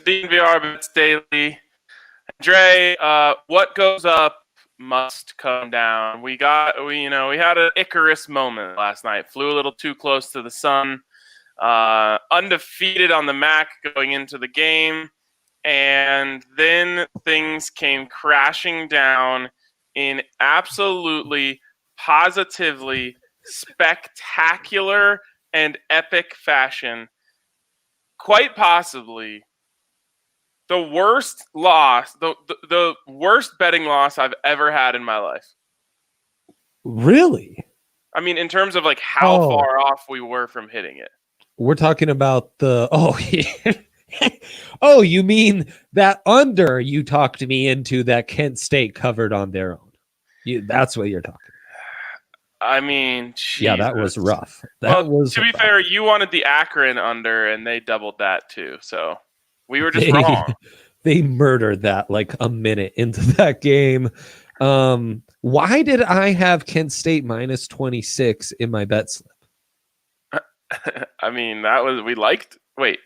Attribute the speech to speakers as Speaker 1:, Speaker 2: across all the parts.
Speaker 1: DNVR Bets Daily. Dre, what goes up must come down. We had an Icarus moment last night. Flew a little too close to the sun. Undefeated on the MAC going into the game, and then things came crashing down in absolutely, positively spectacular and epic fashion. Quite possibly the worst loss, the worst betting loss I've ever had in my life.
Speaker 2: Really?
Speaker 1: I mean, in terms of like how far off we were from hitting it.
Speaker 2: We're talking about oh, you mean that under you talked me into that Kent State covered on their own. That's what you're talking about.
Speaker 1: I mean, Jesus.
Speaker 2: Yeah, that was rough.
Speaker 1: To be fair, you wanted the Akron under, and they doubled that too. So we were just wrong.
Speaker 2: They murdered that like a minute into that game. Why did I have Kent State minus 26 in my bet slip?
Speaker 1: I mean, we liked. Wait,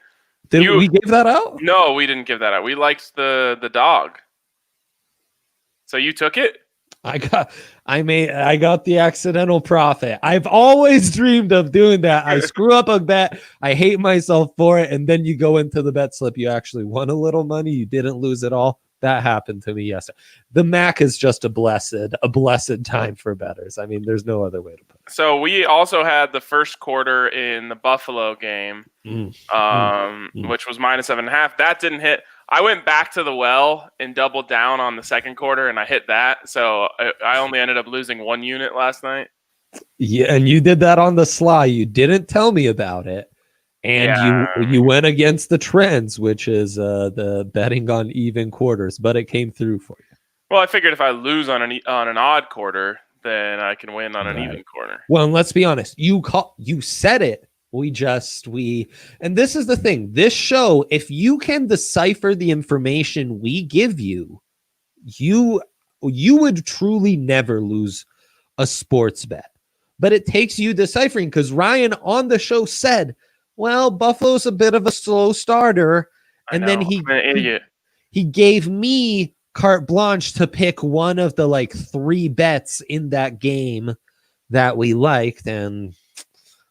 Speaker 2: we give that out?
Speaker 1: No, we didn't give that out. We liked the dog. So you took it?
Speaker 2: I got the accidental profit. I've always dreamed of doing that. I screw up a bet. I hate myself for it. And then you go into the bet slip. You actually won a little money. You didn't lose it all. That happened to me yesterday. The MAC is just a blessed time for bettors. I mean, there's no other way to put it.
Speaker 1: So we also had the first quarter in the Buffalo game, which was minus 7.5. That didn't hit. I went back to the well and doubled down on the second quarter, and I hit that. So I only ended up losing 1 unit last night.
Speaker 2: Yeah, and you did that on the sly. You didn't tell me about it. And you went against the trends, which is the betting on even quarters, but it came through for you.
Speaker 1: Well, I figured if I lose on an odd quarter, then I can win on an even quarter.
Speaker 2: Well, and let's be honest. You said it. And this is the thing. This show, if you can decipher the information we give you, you would truly never lose a sports bet. But it takes you deciphering, because Ryan on the show said, well, Buffalo's a bit of a slow starter. And then he gave me carte blanche to pick one of the like 3 bets in that game that we liked. And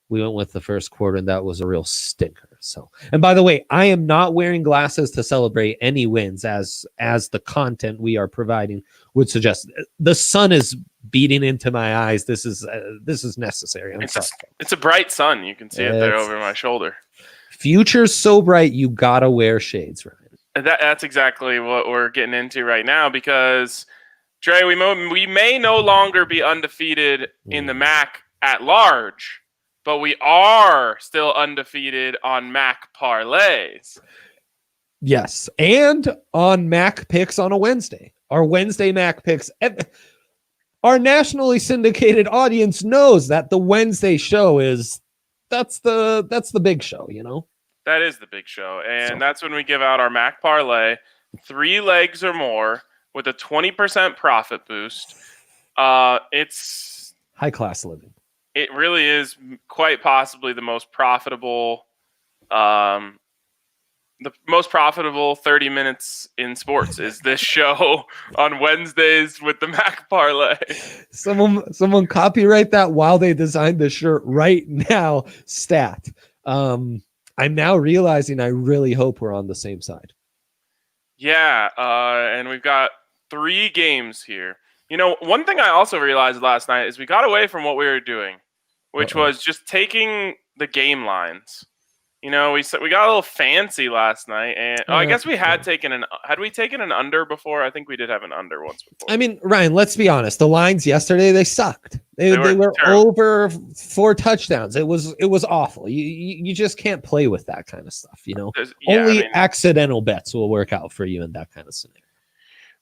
Speaker 2: we went with the first quarter, and that was a real stinker. So, and by the way, I am not wearing glasses to celebrate any wins, as the content we are providing would suggest. The sun is beating into my eyes. This is necessary.
Speaker 1: It's a bright sun. You can see it there over my shoulder.
Speaker 2: Future's so bright, you gotta wear shades, Ryan.
Speaker 1: That's exactly what we're getting into right now, because Dre, we may no longer be undefeated in the MAC at large, but we are still undefeated on MAC parlays.
Speaker 2: Yes, and on MAC picks on a Wednesday. Our Wednesday MAC picks. Our nationally syndicated audience knows that the Wednesday show that's the big show, you know?
Speaker 1: That is the big show. And that's when we give out our MAC parlay, 3 legs or more with a 20% profit boost. It's
Speaker 2: high class living.
Speaker 1: It really is quite possibly the most profitable 30 minutes in sports is this show on Wednesdays with the MAC parlay.
Speaker 2: Someone copyright that while they designed the shirt right now. Stat. I'm now realizing I really hope we're on the same side.
Speaker 1: Yeah, and we've got 3 games here. You know, one thing I also realized last night is we got away from what we were doing, which was just taking the game lines. You know, we got a little fancy last night, and I guess we had taken we taken an under before? I think we did have an under once before.
Speaker 2: I mean, Ryan, let's be honest. The lines yesterday, they sucked. They were over 4 touchdowns. It was awful. You just can't play with that kind of stuff, you know. Accidental bets will work out for you in that kind of scenario.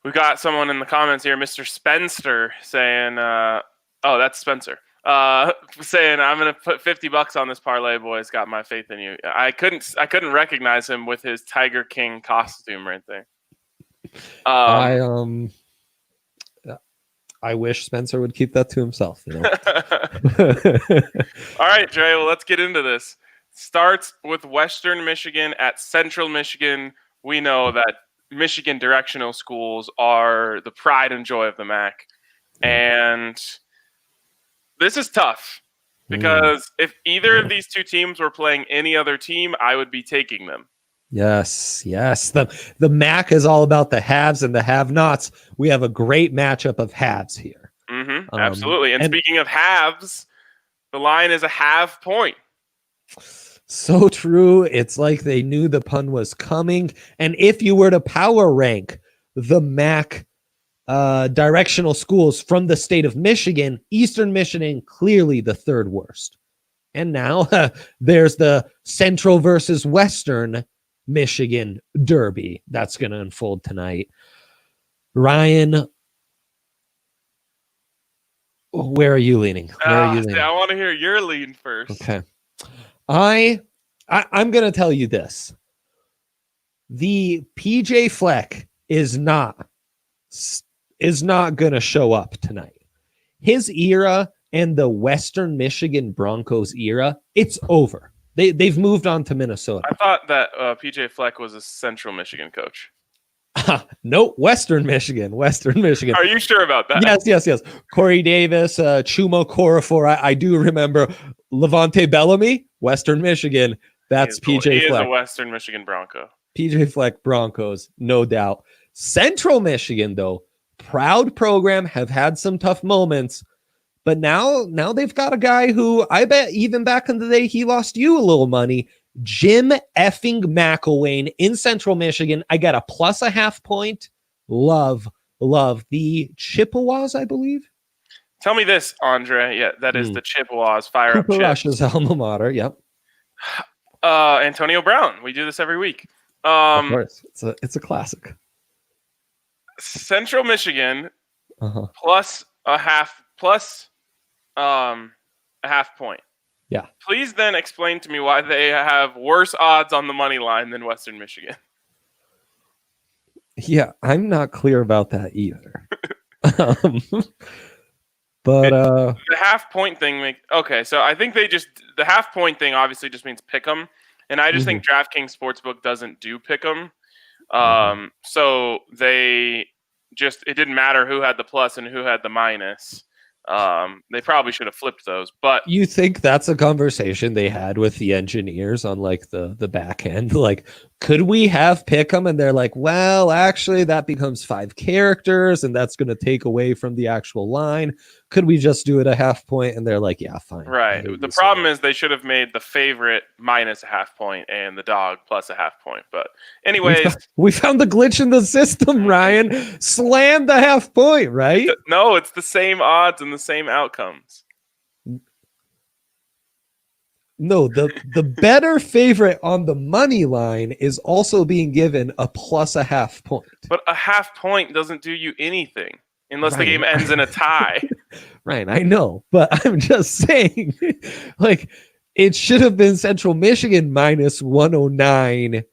Speaker 1: We got someone in the comments here, Mr. Spencer, saying, that's Spencer. Saying, I'm going to put $50 on this parlay, boys. Got my faith in you. I couldn't recognize him with his Tiger King costume right there.
Speaker 2: I wish Spencer would keep that to himself, you know.
Speaker 1: All right, Dre, well, let's get into this. Starts with Western Michigan at Central Michigan. we know that Michigan directional schools are the pride and joy of the MAC. And this is tough because if either of these two teams were playing any other team, I would be taking them.
Speaker 2: Yes. The MAC is all about the haves and the have-nots. We have a great matchup of haves here.
Speaker 1: Absolutely. And speaking of halves, the line is a half point.
Speaker 2: So true. It's like they knew the pun was coming. And if you were to power rank the MAC directional schools from the state of Michigan, Eastern Michigan clearly the third worst. And now there's the Central versus Western Michigan derby that's going to unfold tonight. Ryan, where are you leaning?
Speaker 1: I want to hear your lean first.
Speaker 2: Okay. I'm going to tell you this. The PJ Fleck is not going to show up tonight. His era and the Western Michigan Broncos era, it's over. They've moved on to Minnesota.
Speaker 1: I thought that PJ Fleck was a Central Michigan coach.
Speaker 2: No, Western Michigan.
Speaker 1: Are you sure about that?
Speaker 2: Yes. Corey Davis, Chuma Korafor. I do remember Levante Bellamy, Western Michigan. That's PJ Fleck. He is
Speaker 1: a Western Michigan Bronco.
Speaker 2: PJ Fleck Broncos, no doubt. Central Michigan, though, proud program, have had some tough moments. But now they've got a guy who I bet even back in the day, he lost you a little money. Jim effing McElwain in Central Michigan. I got a +0.5 point. Love the Chippewas, I believe.
Speaker 1: Tell me this, Andre. Yeah, that is the Chippewas. Fire
Speaker 2: Cooper
Speaker 1: up Chips.
Speaker 2: Rush's alma mater. Yep.
Speaker 1: Antonio Brown. We do this every week.
Speaker 2: Of course, it's a classic.
Speaker 1: Central Michigan plus a half point.
Speaker 2: Yeah.
Speaker 1: Please then explain to me why they have worse odds on the money line than Western Michigan.
Speaker 2: Yeah, I'm not clear about that either. But
Speaker 1: the half point thing so I think the half point thing obviously just means pick 'em, and I just think DraftKings Sportsbook doesn't do pick 'em. So it didn't matter who had the plus and who had the minus. They probably should have flipped those, but
Speaker 2: you think that's a conversation they had with the engineers on like the back end? Like, could we have pick 'em? And they're like, well, actually that becomes 5 characters and that's going to take away from the actual line. Could we just do it a half point? And they're like, yeah, fine.
Speaker 1: Right. The problem is they should have made the favorite minus a half point and the dog plus a half point. But anyways,
Speaker 2: we found the glitch in the system, Ryan. Slam the half point, right?
Speaker 1: No, it's the same odds and the same outcomes.
Speaker 2: No, the better favorite on the money line is also being given a +0.5 point.
Speaker 1: But a half point doesn't do you anything unless the game ends in a tie.
Speaker 2: Right, I know, but I'm just saying, like, it should have been Central Michigan -109,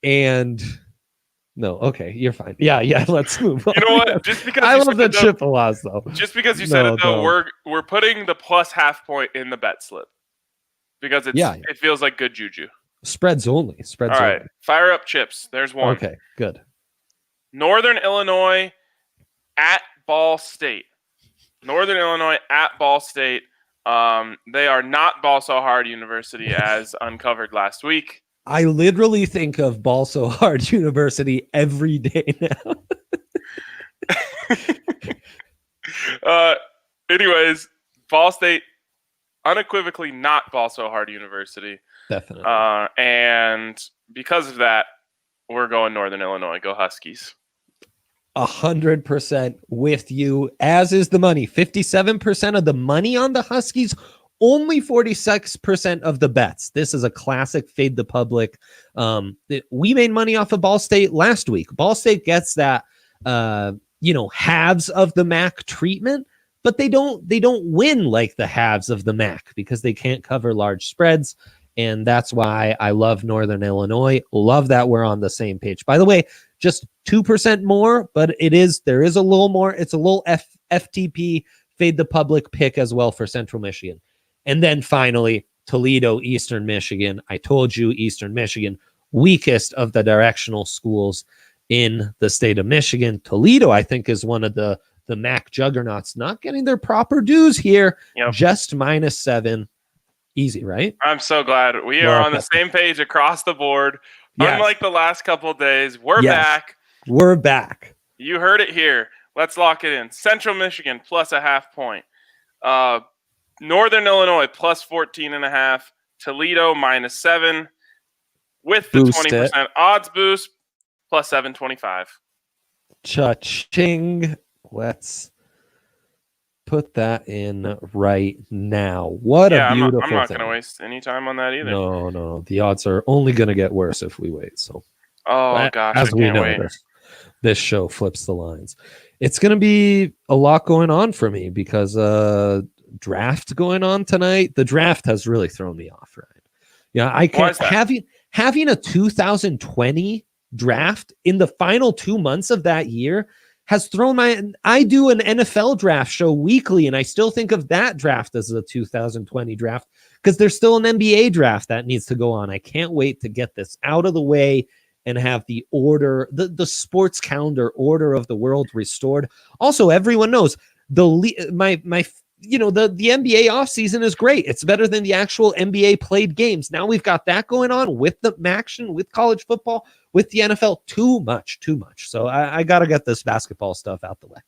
Speaker 2: and no, okay, you're fine. Yeah, let's move on.
Speaker 1: You know what? Just because
Speaker 2: I love the Chippewas, though.
Speaker 1: Just because you said it, though, we're putting the +0.5 point in the bet slip because it feels like good juju.
Speaker 2: Spreads only. All
Speaker 1: right, fire up Chips. There's one.
Speaker 2: Okay, good.
Speaker 1: Northern Illinois at Ball State. Northern Illinois at Ball State. They are not Ball So Hard University as uncovered last week.
Speaker 2: I literally think of Ball So Hard University every day
Speaker 1: now. Anyways, Ball State unequivocally not Ball So Hard University.
Speaker 2: Definitely.
Speaker 1: And because of that, we're going Northern Illinois. Go Huskies.
Speaker 2: 100% with you, as is the money. 57% of the money on the Huskies, only 46% of the bets. This is a classic fade the public. We made money off of Ball State last week. Ball State gets that halves of the MAC treatment, but they don't win like the halves of the MAC because they can't cover large spreads. And that's why I love Northern Illinois. Love that we're on the same page. By the way, just 2% more, but there is a little more. It's a little FTP fade the public pick as well for Central Michigan. And then finally, Toledo, Eastern Michigan. I told you Eastern Michigan weakest of the directional schools in the state of Michigan. Toledo, I think, is one of the MAC juggernauts, not getting their proper dues here.
Speaker 1: Yep.
Speaker 2: Just -7. Easy, right?
Speaker 1: I'm so glad we are on the same page across the board. Yes. Unlike the last couple of days, we're back.
Speaker 2: We're back.
Speaker 1: You heard it here. Let's lock it in. Central Michigan plus a half point. Northern Illinois plus 14.5. Toledo -7 with the 20% odds boost plus 725.
Speaker 2: Cha-ching. Let's put that in right now. What a beautiful
Speaker 1: I'm not going to waste any time on that either.
Speaker 2: No. The odds are only going to get worse if we wait. So,
Speaker 1: gosh,
Speaker 2: as we know, this show flips the lines. It's going to be a lot going on for me because draft going on tonight. The draft has really thrown me off, right? Yeah, I can't having a 2020 draft in the final 2 months of that year has thrown I do an NFL draft show weekly, and I still think of that draft as a 2020 draft because there's still an NBA draft that needs to go on. I can't wait to get this out of the way and have the order, the sports calendar order of the world restored. Also, everyone knows the NBA offseason is great. It's better than the actual NBA played games. Now we've got that going on with the action, with college football, with the NFL. Too much. So I got to get this basketball stuff out the way.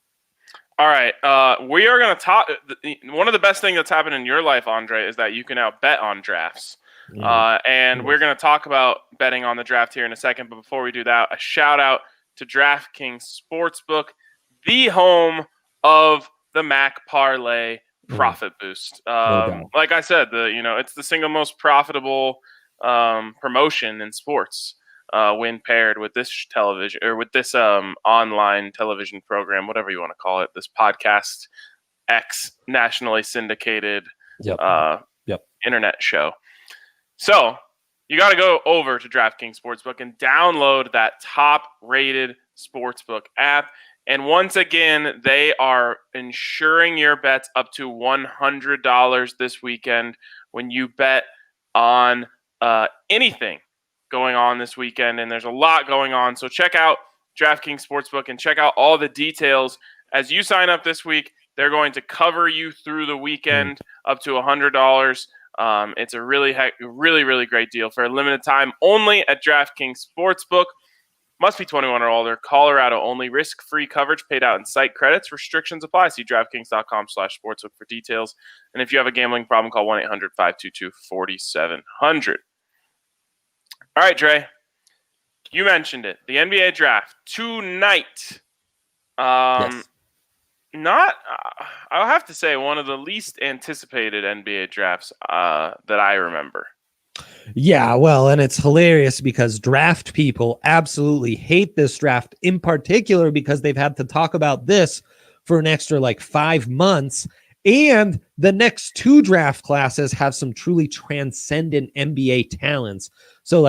Speaker 1: All right. We are going to talk. One of the best things that's happened in your life, Andre, is that you can now bet on drafts. And we're going to talk about betting on the draft here in a second. But before we do that, a shout out to DraftKings Sportsbook, the home of the MAC Parlay profit boost. Like I said, it's the single most profitable promotion in sports when paired with this television or with this online television program, whatever you want to call it, this podcast X nationally syndicated internet show. So you got to go over to DraftKings Sportsbook and download that top-rated sportsbook app. And once again, they are insuring your bets up to $100 this weekend when you bet on anything going on this weekend. And there's a lot going on. So check out DraftKings Sportsbook and check out all the details. As you sign up this week, they're going to cover you through the weekend up to $100. It's a really great deal for a limited time only at DraftKings Sportsbook. Must be 21 or older. Colorado only. Risk-free coverage paid out in site credits. Restrictions apply. See DraftKings.com/sportsbook for details. And if you have a gambling problem, call 1-800-522-4700. All right, Dre. You mentioned it. The NBA draft tonight.
Speaker 2: Yes.
Speaker 1: I'll have to say, one of the least anticipated NBA drafts that I remember.
Speaker 2: Yeah, well, and it's hilarious because draft people absolutely hate this draft in particular because they've had to talk about this for an extra 5 months. And the next 2 draft classes have some truly transcendent NBA talents. So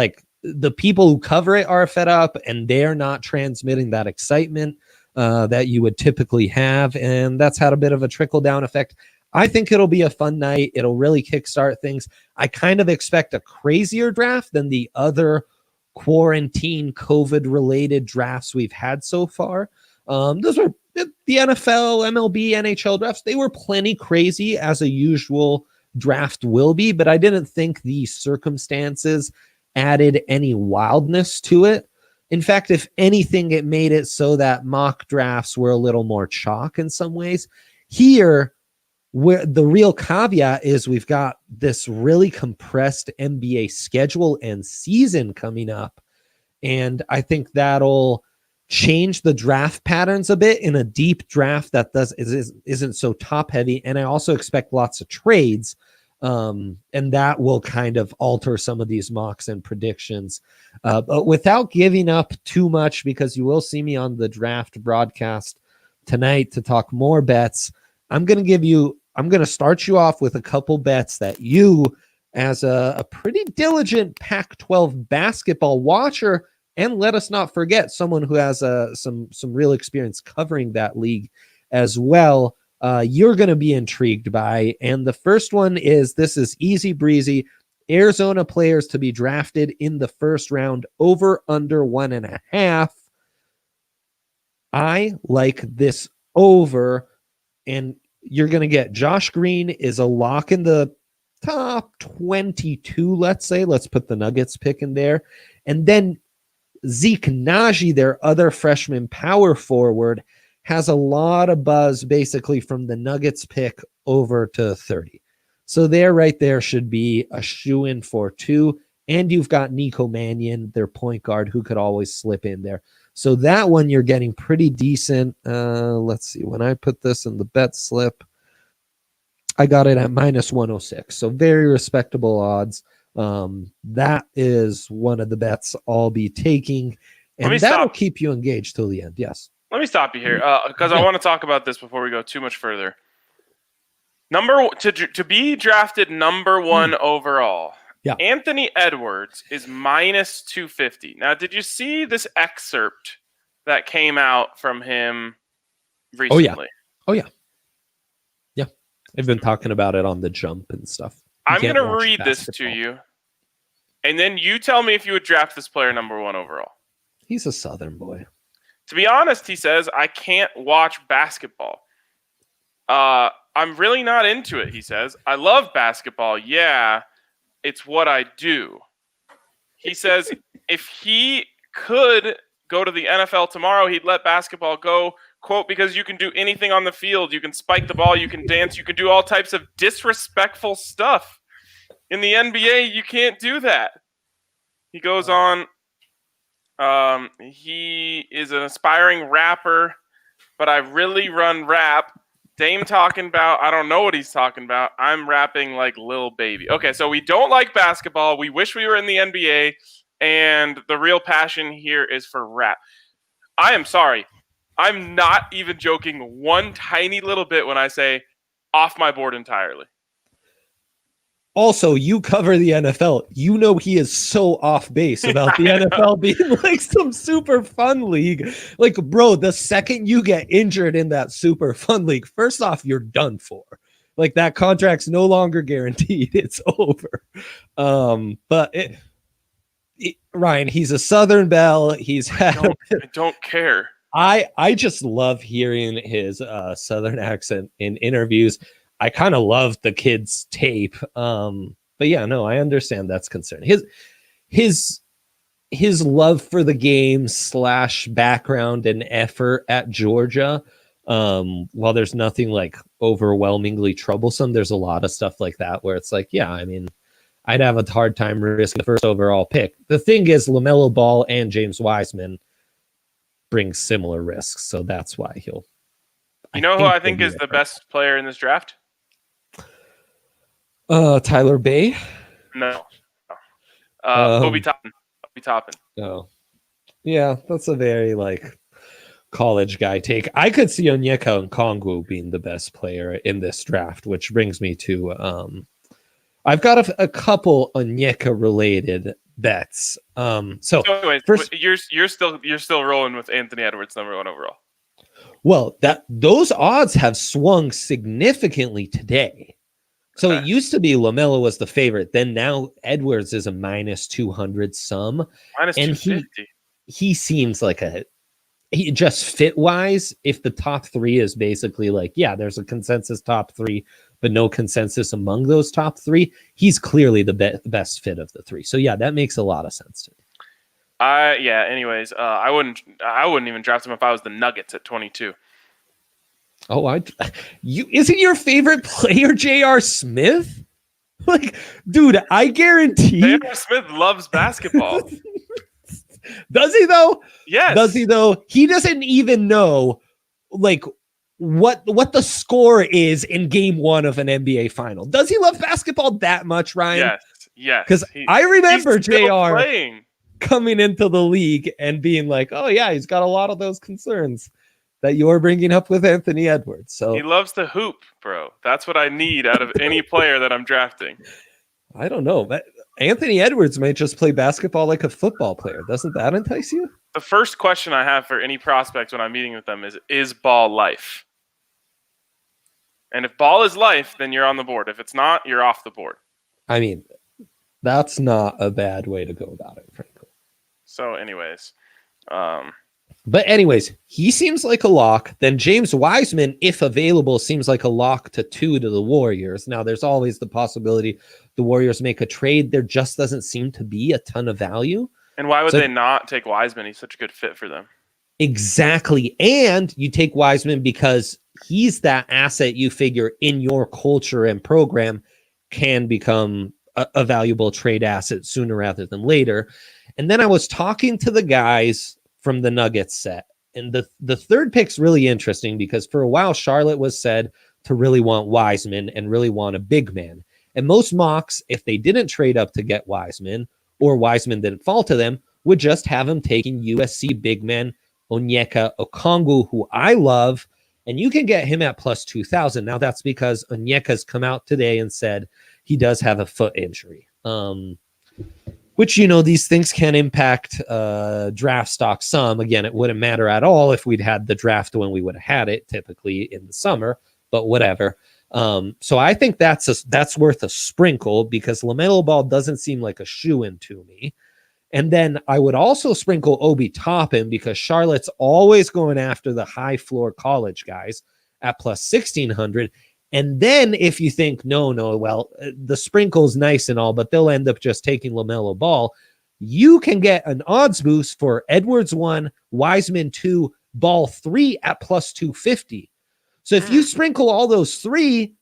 Speaker 2: the people who cover it are fed up and they're not transmitting that excitement that you would typically have. And that's had a bit of a trickle down effect. I think it'll be a fun night. It'll really kickstart things. I kind of expect a crazier draft than the other quarantine COVID-related drafts we've had so far. Those were the NFL, MLB, NHL drafts. They were plenty crazy, as a usual draft will be, but I didn't think the circumstances added any wildness to it. In fact, if anything, it made it so that mock drafts were a little more chalk in some ways. Here, where the real caveat is we've got this really compressed NBA schedule and season coming up. And I think that'll change the draft patterns a bit in a deep draft that isn't so top heavy. And I also expect lots of trades. And that will kind of alter some of these mocks and predictions. But without giving up too much, because you will see me on the draft broadcast tonight to talk more bets, I'm going to start you off with a couple bets that you, as a pretty diligent Pac-12 basketball watcher, and let us not forget someone who has some real experience covering that league as well, you're going to be intrigued by. And the first one is easy breezy. Arizona players to be drafted in the first round, over under 1.5. I like this over, and you're going to get Josh Green is a lock in the top 22, let's say. Let's put the Nuggets pick in there. And then Zeke Naji, their other freshman power forward, has a lot of buzz basically from the Nuggets pick over to 30. So there, right there, should be a shoe-in for 2. And you've got Nico Mannion, their point guard, who could always slip in there. So that one you're getting pretty decent. Let's see. When I put this in the bet slip, I got it at -106. So very respectable odds. That is one of the bets I'll be taking. And that'll keep you engaged till the end. Yes.
Speaker 1: Let me stop you here because I want to talk about this before we go too much further. To be drafted number 1 overall, Anthony Edwards is -250. Now, did you see this excerpt that came out from him recently?
Speaker 2: Oh, yeah. Yeah. I've been talking about it on the jump and stuff.
Speaker 1: I'm going to read this to you, and then you tell me if you would draft this player number 1 overall.
Speaker 2: He's a Southern boy.
Speaker 1: To be honest, he says, I can't watch basketball. I'm really not into it, he says. I love basketball. Yeah, it's what I do. He says if he could go to the NFL tomorrow, he'd let basketball go, quote, because you can do anything on the field. You can spike the ball. You can dance. You can do all types of disrespectful stuff. In the NBA, you can't do that. He goes on. He is an aspiring rapper, but I really run rap. Dame talking about, I don't know what he's talking about. I'm rapping like Lil Baby. Okay, so we don't like basketball. We wish we were in the NBA, and the real passion here is for rap. I am sorry. I'm not even joking one tiny little bit when I say off my board entirely.
Speaker 2: Also, you cover the NFL. You know he is so off base about the NFL being like some super fun league. Like, bro, the second you get injured in that super fun league, first off, you're done for. Like, that contract's no longer guaranteed. It's over. But Ryan, he's a Southern Belle. He's had.
Speaker 1: I don't care.
Speaker 2: I just love hearing his Southern accent in interviews. I kind of love the kid's tape. But yeah, no, I understand that's concern. His love for the game / background and effort at Georgia, while there's nothing like overwhelmingly troublesome, there's a lot of stuff like that where it's like, yeah, I mean, I'd have a hard time risking the first overall pick. The thing is, LaMelo Ball and James Wiseman bring similar risks, so that's why he'll.
Speaker 1: You know who I think is the best player in this draft?
Speaker 2: Tyler Bay?
Speaker 1: No. Obi Toppin.
Speaker 2: Oh. Yeah, that's a very like college guy take. I could see Onyeka Okongwu being the best player in this draft, which brings me to I've got a couple Onyeka related bets. So
Speaker 1: anyways, first, you're still rolling with Anthony Edwards number 1 overall.
Speaker 2: Well, those odds have swung significantly today. So It used to be LaMelo was the favorite. Then now Edwards is a -200 some.
Speaker 1: -250.
Speaker 2: He seems like he just fit wise. If the top 3 is basically like, yeah, there's a consensus top 3, but no consensus among those top 3, he's clearly the best fit of the 3. So yeah, that makes a lot of sense to me.
Speaker 1: Yeah. Anyways, I wouldn't even draft him if I was the Nuggets at 22.
Speaker 2: Oh, isn't your favorite player J.R. Smith? Like, dude, I guarantee
Speaker 1: J.R. Smith loves basketball.
Speaker 2: Does he though?
Speaker 1: Yes.
Speaker 2: Does he though? He doesn't even know like what the score is in game 1 of an NBA final. Does he love basketball that much, Ryan?
Speaker 1: Yes.
Speaker 2: Because I remember JR
Speaker 1: playing.
Speaker 2: Coming into the league and being like, oh yeah, he's got a lot of those concerns that you're bringing up with Anthony Edwards. So
Speaker 1: he loves to hoop, bro. That's what I need out of any player that I'm drafting.
Speaker 2: I don't know. But Anthony Edwards might just play basketball like a football player. Doesn't that entice you?
Speaker 1: The first question I have for any prospect when I'm meeting with them is ball life? And if ball is life, then you're on the board. If it's not, you're off the board.
Speaker 2: I mean, That's not a bad way to go about it, frankly.
Speaker 1: So, anyways,
Speaker 2: But anyways, he seems like a lock. Then James Wiseman, if available, seems like a lock to 2 to the Warriors. Now, there's always the possibility the Warriors make a trade. There just doesn't seem to be a ton of value.
Speaker 1: and why would they not take Wiseman? He's such a good fit for them.
Speaker 2: Exactly. And you take Wiseman because he's that asset you figure in your culture and program can become a valuable trade asset sooner rather than later. And then I was talking to the guys from the Nuggets set. And the third pick's really interesting because for a while, Charlotte was said to really want Wiseman and really want a big man. And most mocks, if they didn't trade up to get Wiseman or Wiseman didn't fall to them, would just have him taking USC big man Onyeka Okongwu, who I love. And you can get him at plus 2,000. Now, that's because Onyeka's come out today and said he does have a foot injury. Which, these things can impact draft stock some. Again, it wouldn't matter at all if we'd had the draft when we would have had it, typically in the summer, but whatever. So I think that's worth a sprinkle because LaMelo Ball doesn't seem like a shoo-in to me. And then I would also sprinkle Obi Toppin because Charlotte's always going after the high floor college guys at plus 1,600. And then if you think, well, the sprinkle's nice and all, but they'll end up just taking LaMelo Ball, you can get an odds boost for Edwards 1, Wiseman 2, Ball 3 at plus 250. So if you sprinkle all those 3,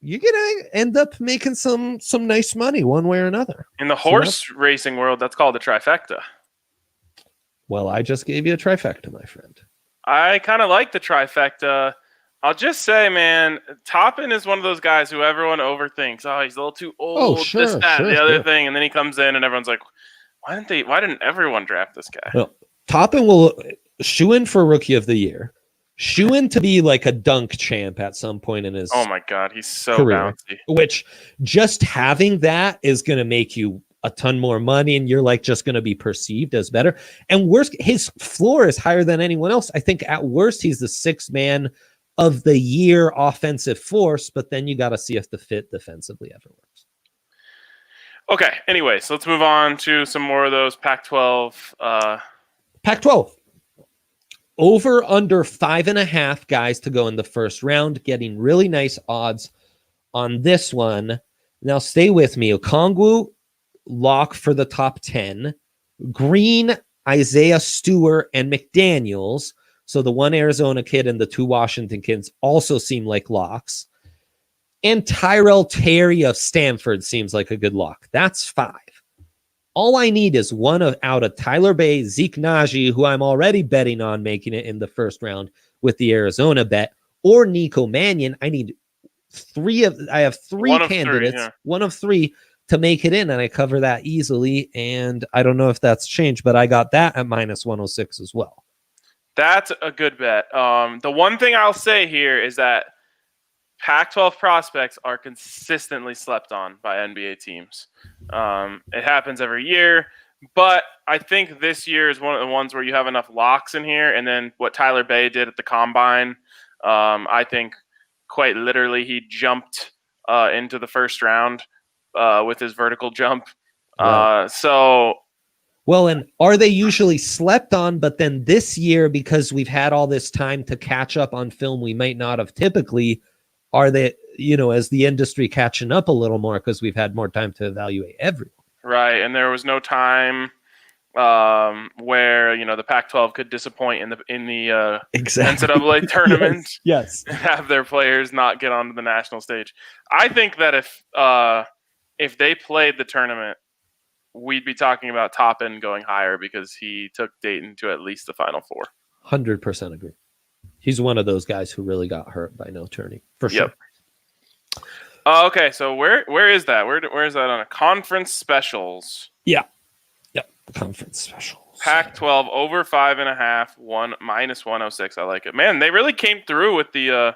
Speaker 2: you're going to end up making some nice money one way or another.
Speaker 1: In the horse racing world, that's called a trifecta.
Speaker 2: Well, I just gave you a trifecta, my friend.
Speaker 1: I kind of like the trifecta. I'll just say, man, Toppin is one of those guys who everyone overthinks. Oh, he's a little too old. This, that, the other thing, and then he comes in, and everyone's like, "Why didn't everyone draft this guy?"
Speaker 2: Well, Toppin will shoe in for Rookie of the Year, shoe in to be like a dunk champ at some point in his.
Speaker 1: Oh my God, he's so
Speaker 2: career,
Speaker 1: bouncy.
Speaker 2: Which just having that is going to make you a ton more money, and you're like just going to be perceived as better. And worst, his floor is higher than anyone else. I think at worst he's the 6th man of the year offensive force, but then you got to see if the fit defensively ever works.
Speaker 1: Okay, anyway, so let's move on to some more of those Pac-12.
Speaker 2: Pac-12. Over under 5.5 guys to go in the first round, getting really nice odds on this one. Now stay with me. Okongwu, lock for the top 10. Green, Isaiah Stewart, and McDaniels. So the one Arizona kid and the 2 Washington kids also seem like locks. And Tyrell Terry of Stanford seems like a good lock. That's 5. All I need is one out of Tyler Bay, Zeke Naji, who I'm already betting on making it in the first round with the Arizona bet, or Nico Mannion. I need 3 of. I have 3 candidates, 1 of 3 to make it in, and I cover that easily. And I don't know if that's changed, but I got that at minus 106 as well.
Speaker 1: That's a good bet. The one thing I'll say here is that Pac-12 prospects are consistently slept on by NBA teams. It happens every year, but I think this year is one of the ones where you have enough locks in here, and then what Tyler Bay did at the Combine, I think quite literally he jumped into the first round with his vertical jump.
Speaker 2: Right. Well, and are they usually slept on, but then this year, because we've had all this time to catch up on film we might not have typically, are they, as the industry catching up a little more because we've had more time to evaluate everyone?
Speaker 1: Right, and there was no time where, the Pac-12 could disappoint in the NCAA tournament.
Speaker 2: Yes.
Speaker 1: And have their players not get onto the national stage. I think that if they played the tournament, we'd be talking about Toppin going higher because he took Dayton to at least the Final Four.
Speaker 2: 100% agree. He's one of those guys who really got hurt by no tourney, for sure.
Speaker 1: Yep. Okay, so where is that? Where is that on a conference specials?
Speaker 2: Yeah. Yep. Conference specials.
Speaker 1: Pac-12 over 5.5, minus 106. I like it. Man, they really came through with the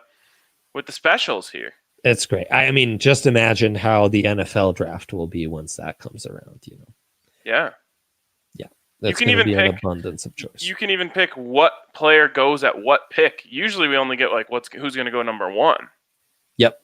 Speaker 1: specials here.
Speaker 2: It's great. I mean, just imagine how the NFL draft will be once that comes around,
Speaker 1: Yeah.
Speaker 2: Yeah. That's going to be an abundance of choice.
Speaker 1: You can even pick what player goes at what pick. Usually we only get who's going to go number 1.
Speaker 2: Yep.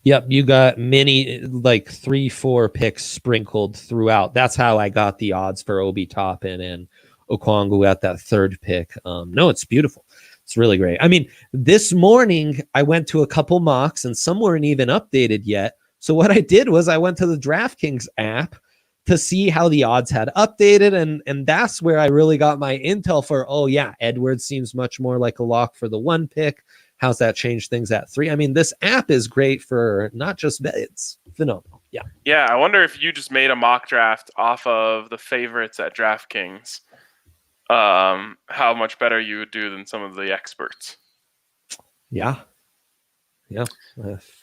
Speaker 2: Yep, you got many, like 3-4 picks sprinkled throughout. That's how I got the odds for Obi Toppin and Okongwu at that third pick. No, it's beautiful. It's really great. I mean, this morning I went to a couple mocks and some weren't even updated yet. So what I did was I went to the DraftKings app to see how the odds had updated, and that's where I really got my intel for, oh yeah, Edwards seems much more like a lock for the 1 pick. How's that change things at 3? I mean, this app is great for not just bet, it's phenomenal. Yeah.
Speaker 1: Yeah, I wonder if you just made a mock draft off of the favorites at DraftKings, how much better you would do than some of the experts.
Speaker 2: Yeah. Yeah.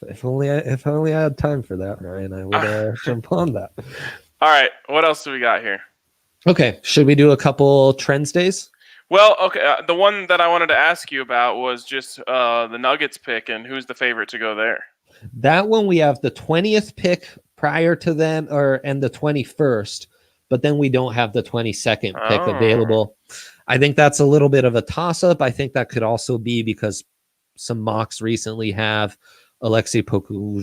Speaker 2: If only I had time for that, Ryan, I would jump on that.
Speaker 1: All right, what else do we got here?
Speaker 2: Okay, should we do a couple trends days?
Speaker 1: Well, okay, the one that I wanted to ask you about was just the Nuggets pick and who's the favorite to go there.
Speaker 2: That one we have the 20th pick prior to them, and the 21st, but then we don't have the 22nd pick available. I think that's a little bit of a toss-up. I think that could also be because some mocks recently have Alexei Poku,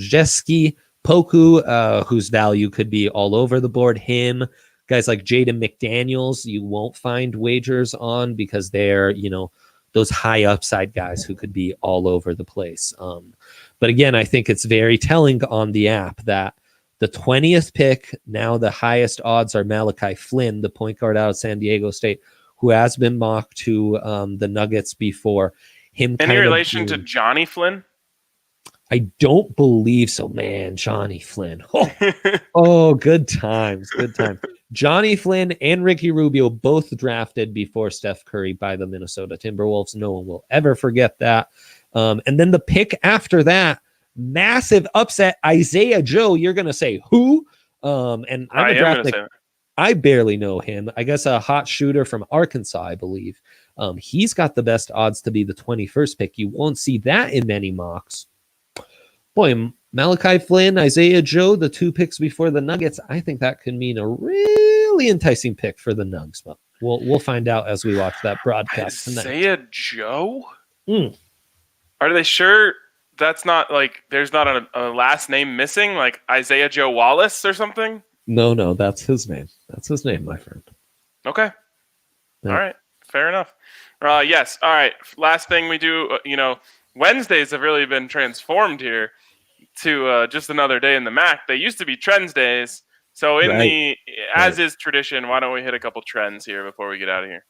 Speaker 2: whose value could be all over the board. Him, guys like Jaden McDaniels, you won't find wagers on because they're, those high upside guys who could be all over the place. But again, I think it's very telling on the app that the 20th pick, now the highest odds are Malachi Flynn, the point guard out of San Diego State, who has been mocked to the Nuggets before.
Speaker 1: Any relation to Johnny Flynn?
Speaker 2: I don't believe so, man. Johnny Flynn. Oh, good times. Good time. Johnny Flynn and Ricky Rubio both drafted before Steph Curry by the Minnesota Timberwolves. No one will ever forget that. And then the pick after that, massive upset, Isaiah Joe. You're going to say, who? And I'm a draft pick. I barely know him. I guess a hot shooter from Arkansas, I believe. He's got the best odds to be the 21st pick. You won't see that in many mocks. Boy, Malachi Flynn, Isaiah Joe, the 2 picks before the Nuggets, I think that could mean a really enticing pick for the Nugs. But we'll find out as we watch that broadcast tonight.
Speaker 1: Isaiah Joe? Are they sure that's not like there's not a last name missing, like Isaiah Joe Wallace or something?
Speaker 2: No, that's his name. That's his name, my friend.
Speaker 1: Okay. Yeah. All right. Fair enough. Yes. All right. Last thing we do, Wednesdays have really been transformed here to just another day in the MAC. They used to be Trends days. So as is tradition, why don't we hit a couple trends here before we get out of here?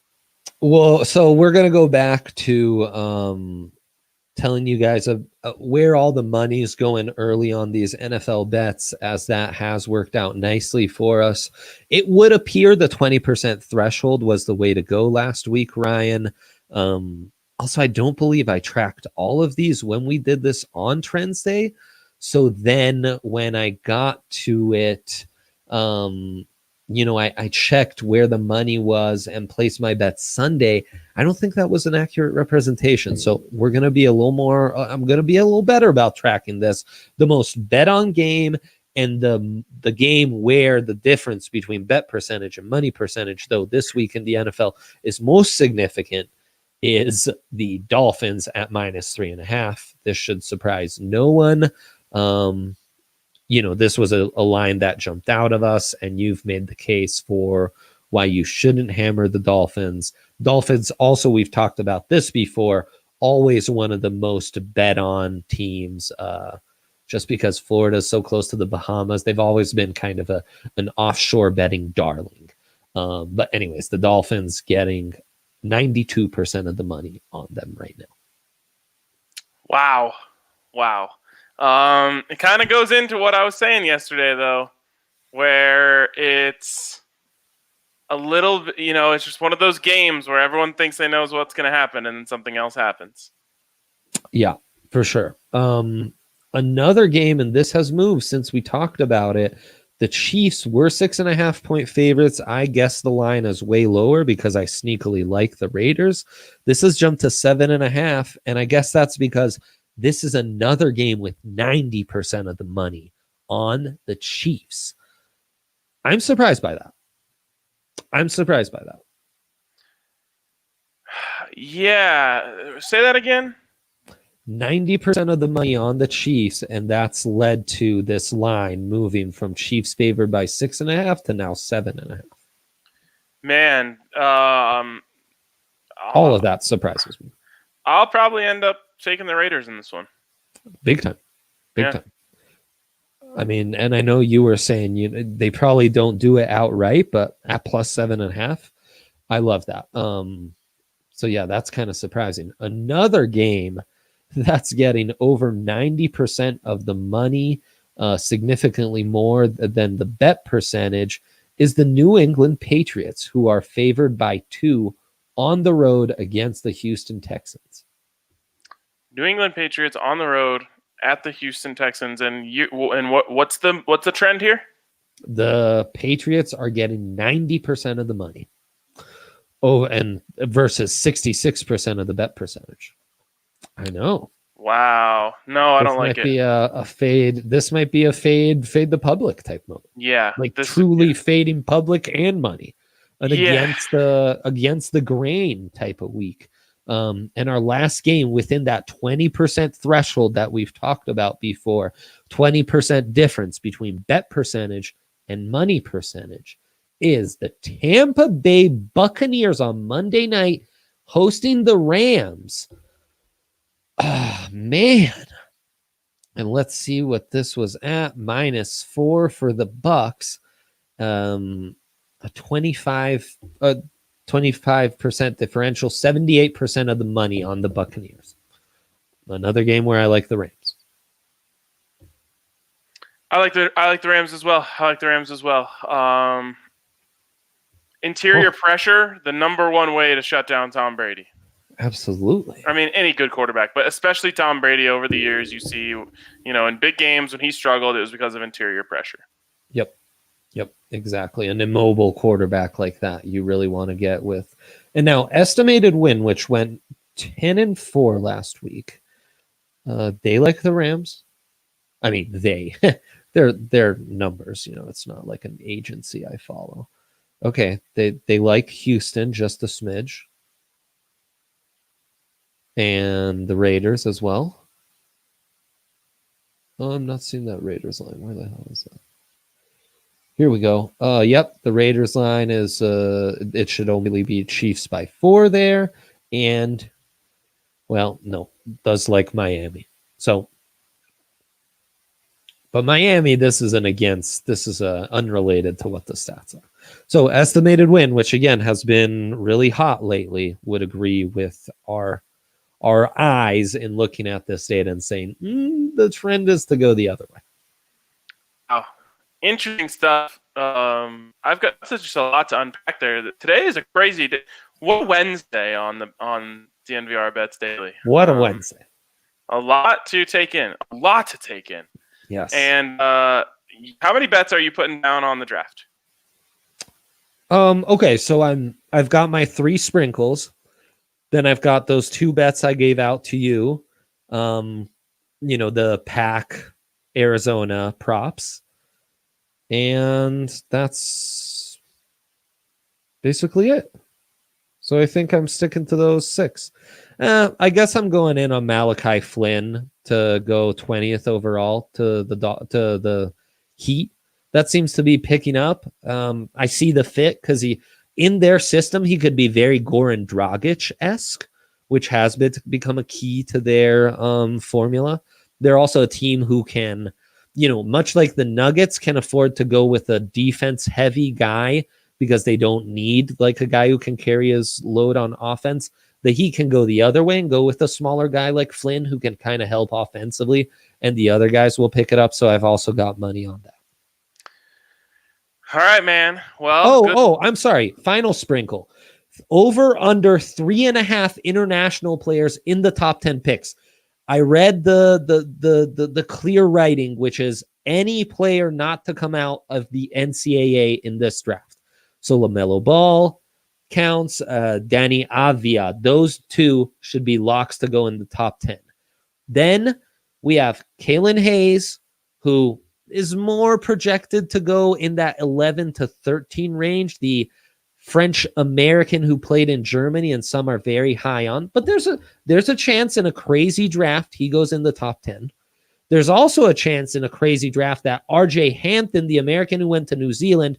Speaker 2: Well, so we're going to go back to telling you guys where all the money is going early on these NFL bets, as that has worked out nicely for us. It would appear the 20% threshold was the way to go last week, Ryan. Also, I don't believe I tracked all of these when we did this on Trends Day. So then when I got to it, I checked where the money was and placed my bet Sunday. I don't think that was an accurate representation. So we're going to be a little more, I'm going to be a little better about tracking this. The most bet on game and the game where the difference between bet percentage and money percentage, though this week in the NFL is most significant, is the Dolphins at -3.5. This should surprise no one. This was a line that jumped out of us, and you've made the case for why you shouldn't hammer the Dolphins. Dolphins also, we've talked about this before, always one of the most bet on teams, just because Florida is so close to the Bahamas. They've always been kind of an offshore betting darling. But anyways, the Dolphins getting 92% of the money on them right now.
Speaker 1: Wow. It kind of goes into what I was saying yesterday, though, where it's a little, it's just one of those games where everyone thinks they knows what's going to happen and then something else happens.
Speaker 2: Yeah, for sure. Another game, and this has moved since we talked about it. The Chiefs were 6.5 point favorites. I guess the line is way lower because I sneakily like the Raiders. This has jumped to 7.5, and I guess that's because this is another game with 90% of the money on the Chiefs. I'm surprised by that. Yeah.
Speaker 1: Say that again.
Speaker 2: 90% of the money on the Chiefs, and that's led to this line moving from Chiefs favored by 6.5 to now 7.5.
Speaker 1: Man,
Speaker 2: All of that surprises me.
Speaker 1: I'll probably end up taking the Raiders in this one.
Speaker 2: Big time. Time. I mean, and I know you were saying they probably don't do it outright, but at plus 7.5, I love that. So yeah, that's kind of surprising. Another game that's getting over 90% of the money, significantly more than the bet percentage, is the New England Patriots, who are favored by 2 on the road against the Houston Texans.
Speaker 1: New England Patriots on the road at the Houston Texans, and what's the trend here?
Speaker 2: The Patriots are getting 90% of the money. Oh, and versus 66% of the bet percentage. I know.
Speaker 1: Wow. No, I don't like it.
Speaker 2: This might be a fade. This might be a fade the public type moment.
Speaker 1: Yeah.
Speaker 2: Like truly fading public and money. And against the grain type of week. And our last game within that 20% threshold that we've talked about before, 20% difference between bet percentage and money percentage, is the Tampa Bay Buccaneers on Monday night hosting the Rams. Ah, man. And let's see what this was at. -4 for the Bucks. A 25% differential, 78% of the money on the Buccaneers. Another game where I like the Rams.
Speaker 1: I like the Rams as well. Interior pressure, the number one way to shut down Tom Brady.
Speaker 2: Absolutely.
Speaker 1: I mean, any good quarterback, but especially Tom Brady over the years, you see, in big games when he struggled, it was because of interior pressure.
Speaker 2: Yep, exactly. An immobile quarterback like that you really want to get with. And now estimated win, which went 10-4 last week. They like the Rams. I mean, they're numbers, it's not like an agency I follow. Okay, they like Houston just a smidge. And the Raiders as well. Oh, I'm not seeing that Raiders line. Where the hell is that? Here we go. Yep, the Raiders line is it should only be Chiefs by 4 there. And well, no, does like Miami. So but Miami, this is unrelated to what the stats are. So estimated win, which again has been really hot lately, would agree with our eyes in looking at this data and saying the trend is to go the other way.
Speaker 1: Oh, interesting stuff. I've got just a lot to unpack there. Today is a crazy day. What Wednesday on DNVR Bets Daily?
Speaker 2: What a Wednesday!
Speaker 1: A lot to take in.
Speaker 2: Yes.
Speaker 1: And how many bets are you putting down on the draft?
Speaker 2: Okay, so I've got my 3 sprinkles. Then I've got those 2 bets I gave out to you. The Pack Arizona props. And that's basically it. So I think I'm sticking to those 6. I guess I'm going in on Malachi Flynn to go 20th overall to the Heat. That seems to be picking up. I see the fit because in their system, he could be very Goran Dragic-esque, which has become a key to their formula. They're also a team who can, much like the Nuggets, can afford to go with a defense-heavy guy because they don't need like a guy who can carry his load on offense. The Heat can go the other way and go with a smaller guy like Flynn who can kind of help offensively, and the other guys will pick it up. So I've also got money on that.
Speaker 1: All right, man. Well,
Speaker 2: I'm sorry. Final sprinkle. Over under 3.5 international players in the top 10 picks. I read the clear writing, which is any player not to come out of the NCAA in this draft. So LaMelo Ball counts, Danny Avia. Those 2 should be locks to go in the top 10. Then we have Kalen Hayes, who is more projected to go in that 11 to 13 range. The French American who played in Germany, and some are very high on. But there's a chance in a crazy draft he goes in the top 10. There's also a chance in a crazy draft that RJ Hampton, the American who went to New Zealand,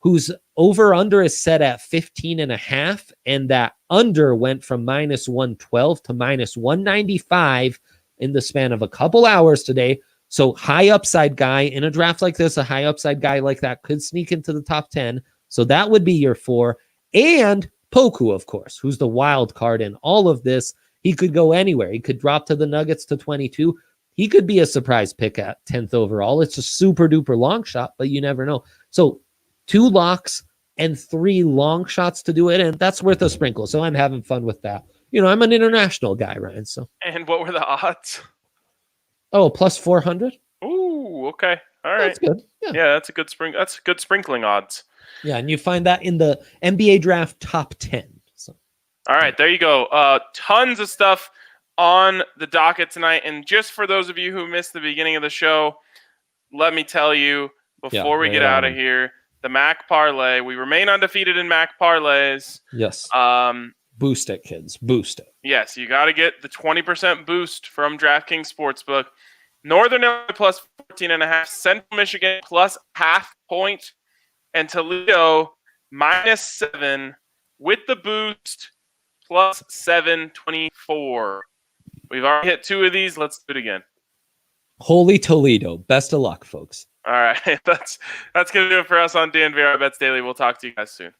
Speaker 2: whose over-under is set at 15.5, and that under went from -112 to -195 in the span of a couple hours today. So high upside guy in a draft like this, a high upside guy like that could sneak into the top 10. So that would be your 4. And Poku, of course, who's the wild card in all of this. He could go anywhere. He could drop to the Nuggets to 22. He could be a surprise pick at 10th overall. It's a super duper long shot, but you never know. So 2 locks and 3 long shots to do it, and that's worth a sprinkle. So I'm having fun with that. I'm an international guy, Ryan. So.
Speaker 1: And what were the odds?
Speaker 2: Oh, plus 400.
Speaker 1: Ooh, okay. All right.
Speaker 2: That's good.
Speaker 1: Yeah, that's a good sprinkling odds.
Speaker 2: Yeah, and you find that in the NBA draft top 10. So.
Speaker 1: All right, there you go. Tons of stuff on the docket tonight. And just for those of you who missed the beginning of the show, let me tell you before we get out of here, the MAC Parlay. We remain undefeated in MAC Parlays.
Speaker 2: Yes. Boost it, kids. Boost it.
Speaker 1: Yes, you got to get the 20% boost from DraftKings Sportsbook. Northern Illinois plus 14.5. Central Michigan plus half point. And Toledo -7 with the boost plus 724. We've already hit 2 of these. Let's do it again.
Speaker 2: Holy Toledo. Best of luck, folks.
Speaker 1: All right. That's going to do it for us on DNVR Bets Daily. We'll talk to you guys soon.